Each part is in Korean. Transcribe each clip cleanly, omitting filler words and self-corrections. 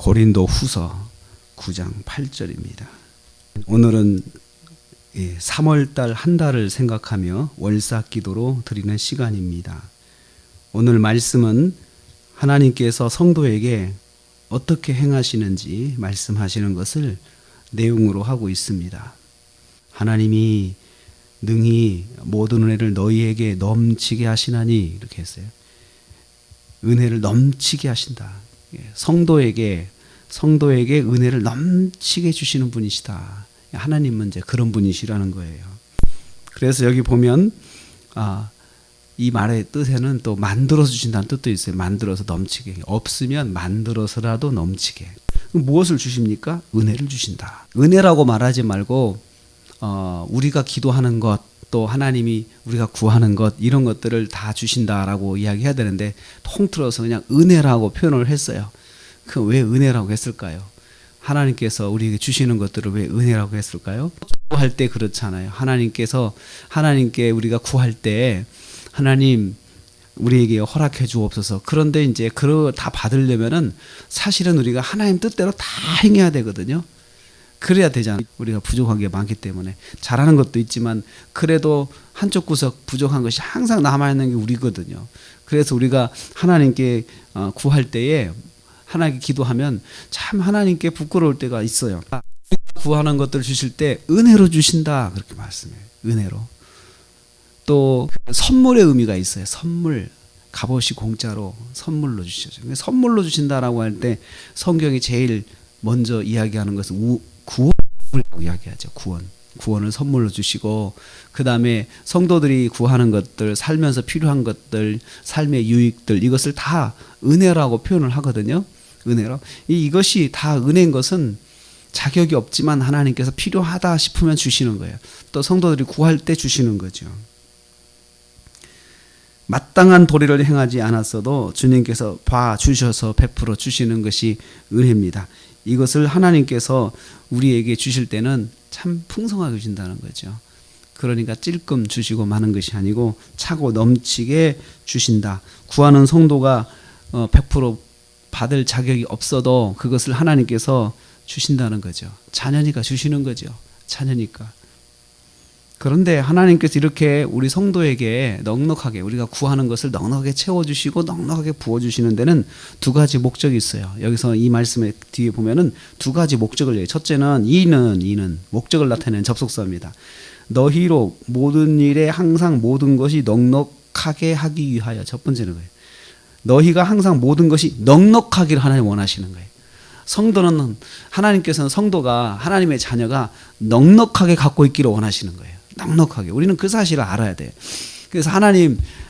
고린도 후서 9장 8절입니다. 오늘은 3월달 한 달을 생각하며 월삭기도로 드리는 시간입니다. 오늘 말씀은 하나님께서 성도에게 어떻게 행하시는지 말씀하시는 것을 내용으로 하고 있습니다. 하나님이 능히 모든 은혜를 너희에게 넘치게 하시나니 이렇게 했어요. 은혜를 넘치게 하신다. 성도에게 은혜를 넘치게 주시는 분이시다. 하나님은 이제 그런 분이시라는 거예요. 그래서 여기 보면 이 말의 뜻에는 또 만들어 주신다는 뜻도 있어요. 만들어서 넘치게. 없으면 만들어서라도 넘치게. 무엇을 주십니까? 은혜를 주신다. 은혜라고 말하지 말고 우리가 기도하는 것, 또 하나님이 우리가 구하는 것, 이런 것들을 다 주신다라고 이야기해야 되는데 통틀어서 그냥 은혜라고 표현을 했어요. 그 왜 은혜라고 했을까요? 하나님께서 우리에게 주시는 것들을 왜 은혜라고 했을까요? 구할 때 그렇잖아요. 하나님께 우리가 구할 때 하나님 우리에게 허락해 주옵소서. 그런데 이제 그걸 다 받으려면은 사실은 우리가 하나님 뜻대로 다 행해야 되거든요. 그래야 되잖아요. 우리가 부족한 게 많기 때문에 잘하는 것도 있지만 그래도 한쪽 구석 부족한 것이 항상 남아있는 게 우리거든요. 그래서 우리가 하나님께 구할 때에 하나님께 기도하면 참 하나님께 부끄러울 때가 있어요. 구하는 것들을 주실 때 은혜로 주신다 그렇게 말씀해요. 은혜로. 또 선물의 의미가 있어요. 선물. 값없이 공짜로 선물로 주시죠. 선물로 주신다라고 할 때 성경이 제일 먼저 이야기하는 것은 구원이라고 이야기하죠. 구원을 선물로 주시고, 그 다음에 성도들이 구하는 것들, 살면서 필요한 것들, 삶의 유익들, 이것을 다 은혜라고 표현을 하거든요. 은혜로. 이것이 다 은혜인 것은 자격이 없지만 하나님께서 필요하다 싶으면 주시는 거예요. 또 성도들이 구할 때 주시는 거죠. 마땅한 도리를 행하지 않았어도 주님께서 봐주셔서 베풀어 주시는 것이 은혜입니다. 이것을 하나님께서 우리에게 주실 때는 참 풍성하게 주신다는 거죠. 그러니까 찔끔 주시고 마는 것이 아니고 차고 넘치게 주신다. 구하는 성도가 100% 받을 자격이 없어도 그것을 하나님께서 주신다는 거죠. 자녀니까 주시는 거죠. 자녀니까. 그런데 하나님께서 이렇게 우리 성도에게 넉넉하게 우리가 구하는 것을 넉넉하게 채워주시고 넉넉하게 부어주시는 데는 두 가지 목적이 있어요. 여기서 이 말씀의 뒤에 보면은 두 가지 목적을 얘기해요. 첫째는 이는 목적을 나타내는 접속사입니다. 너희로 모든 일에 항상 모든 것이 넉넉하게 하기 위하여. 첫 번째는 거예요. 너희가 항상 모든 것이 넉넉하기를 하나님 원하시는 거예요. 하나님께서는 성도가, 하나님의 자녀가 넉넉하게 갖고 있기를 원하시는 거예요. 넉넉하게. 우리는 그 사실을 알아야 돼요. 그래서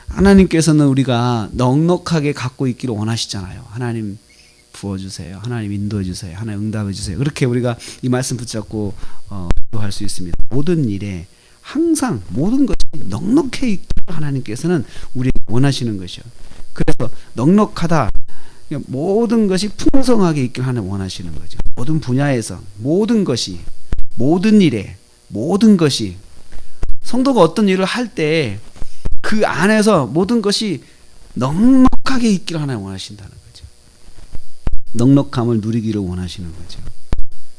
하나님께서는 우리가 넉넉하게 갖고 있기를 원하시잖아요. 하나님 부어주세요. 하나님 인도해주세요. 하나님 응답해주세요. 그렇게 우리가 이 말씀 붙잡고 기도할 수 있습니다. 모든 일에 항상 모든 것이 넉넉해 있기를 하나님께서는 우리에게 원하시는 것이요. 그래서 넉넉하다. 모든 것이 풍성하게 있기를 하나님 원하시는 거죠. 모든 분야에서 모든 것이, 모든 일에 모든 것이, 성도가 어떤 일을 할 때 그 안에서 모든 것이 넉넉하게 있기를 하나님 원하신다는 거죠. 넉넉함을 누리기를 원하시는 거죠.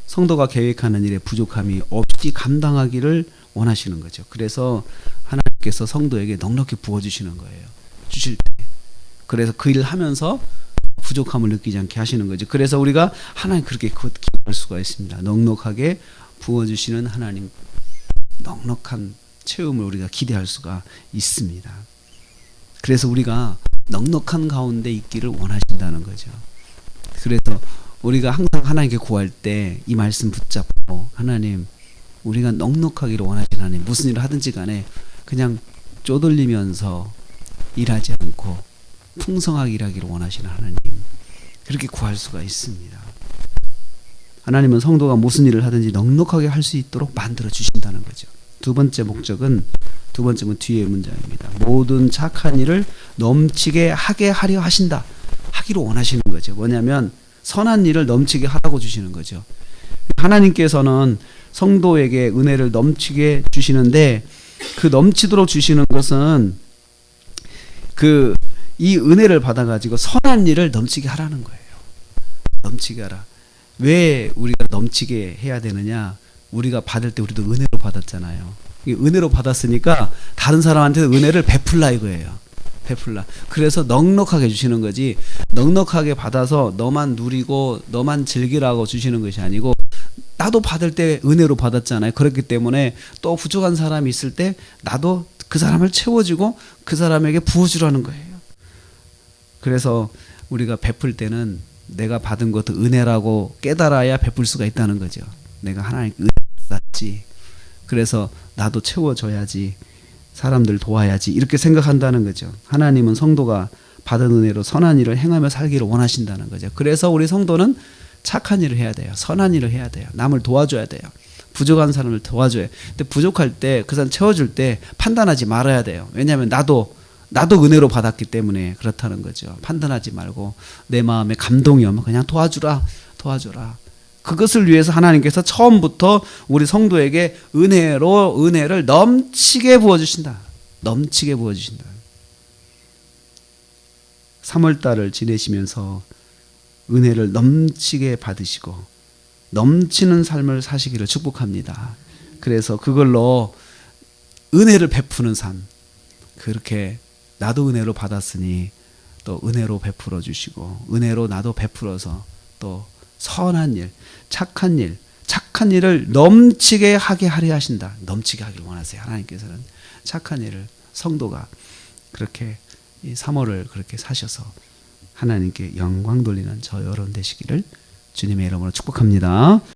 성도가 계획하는 일에 부족함이 없이 감당하기를 원하시는 거죠. 그래서 하나님께서 성도에게 넉넉히 부어주시는 거예요. 주실 때. 그래서 그 일을 하면서 부족함을 느끼지 않게 하시는 거죠. 그래서 우리가 하나님 그렇게 기도할 수가 있습니다. 넉넉하게 부어주시는 하나님, 넉넉한 체험을 우리가 기대할 수가 있습니다. 그래서 우리가 넉넉한 가운데 있기를 원하신다는 거죠. 그래서 우리가 항상 하나님께 구할 때 이 말씀 붙잡고, 하나님 우리가 넉넉하기를 원하시는 하나님, 무슨 일을 하든지 간에 그냥 쪼들리면서 일하지 않고 풍성하게 일하기를 원하시는 하나님, 그렇게 구할 수가 있습니다. 하나님은 성도가 무슨 일을 하든지 넉넉하게 할 수 있도록 만들어 주신다는 거죠. 두 번째는 뒤의 문장입니다. 모든 착한 일을 넘치게 하게 하려 하신다. 하기로 원하시는 거죠. 뭐냐면 선한 일을 넘치게 하라고 주시는 거죠. 하나님께서는 성도에게 은혜를 넘치게 주시는데, 그 넘치도록 주시는 것은 이 은혜를 받아가지고 선한 일을 넘치게 하라는 거예요. 넘치게 하라. 왜 우리가 넘치게 해야 되느냐? 우리가 받을 때 우리도 은혜로 받았잖아요. 은혜로 받았으니까 다른 사람한테 은혜를 베풀라 이거예요. 베풀라. 그래서 넉넉하게 주시는 거지. 넉넉하게 받아서 너만 누리고 너만 즐기라고 주시는 것이 아니고, 나도 받을 때 은혜로 받았잖아요. 그렇기 때문에 또 부족한 사람이 있을 때 나도 그 사람을 채워주고 그 사람에게 부어주라는 거예요. 그래서 우리가 베풀 때는 내가 받은 것도 은혜라고 깨달아야 베풀 수가 있다는 거죠. 내가 하나님께 은혜 받았지. 그래서 나도 채워줘야지. 사람들 도와야지. 이렇게 생각한다는 거죠. 하나님은 성도가 받은 은혜로 선한 일을 행하며 살기를 원하신다는 거죠. 그래서 우리 성도는 착한 일을 해야 돼요. 선한 일을 해야 돼요. 남을 도와줘야 돼요. 부족한 사람을 도와줘야. 근데 부족할 때 그 사람 채워줄 때 판단하지 말아야 돼요. 왜냐하면 나도 은혜로 받았기 때문에 그렇다는 거죠. 판단하지 말고 내 마음에 감동이 오면 그냥 도와줘라. 그것을 위해서 하나님께서 처음부터 우리 성도에게 은혜를 넘치게 부어주신다. 넘치게 부어주신다. 3월달을 지내시면서 은혜를 넘치게 받으시고 넘치는 삶을 사시기를 축복합니다. 그래서 그걸로 은혜를 베푸는 삶, 그렇게 나도 은혜로 받았으니 또 은혜로 베풀어 주시고 은혜로 나도 베풀어서 또 선한 일, 착한 일을 넘치게 하게 하려 하신다. 넘치게 하길 원하세요. 하나님께서는 착한 일을 성도가 그렇게 이 3월을 그렇게 사셔서 하나님께 영광 돌리는 저 여러분 되시기를 주님의 이름으로 축복합니다.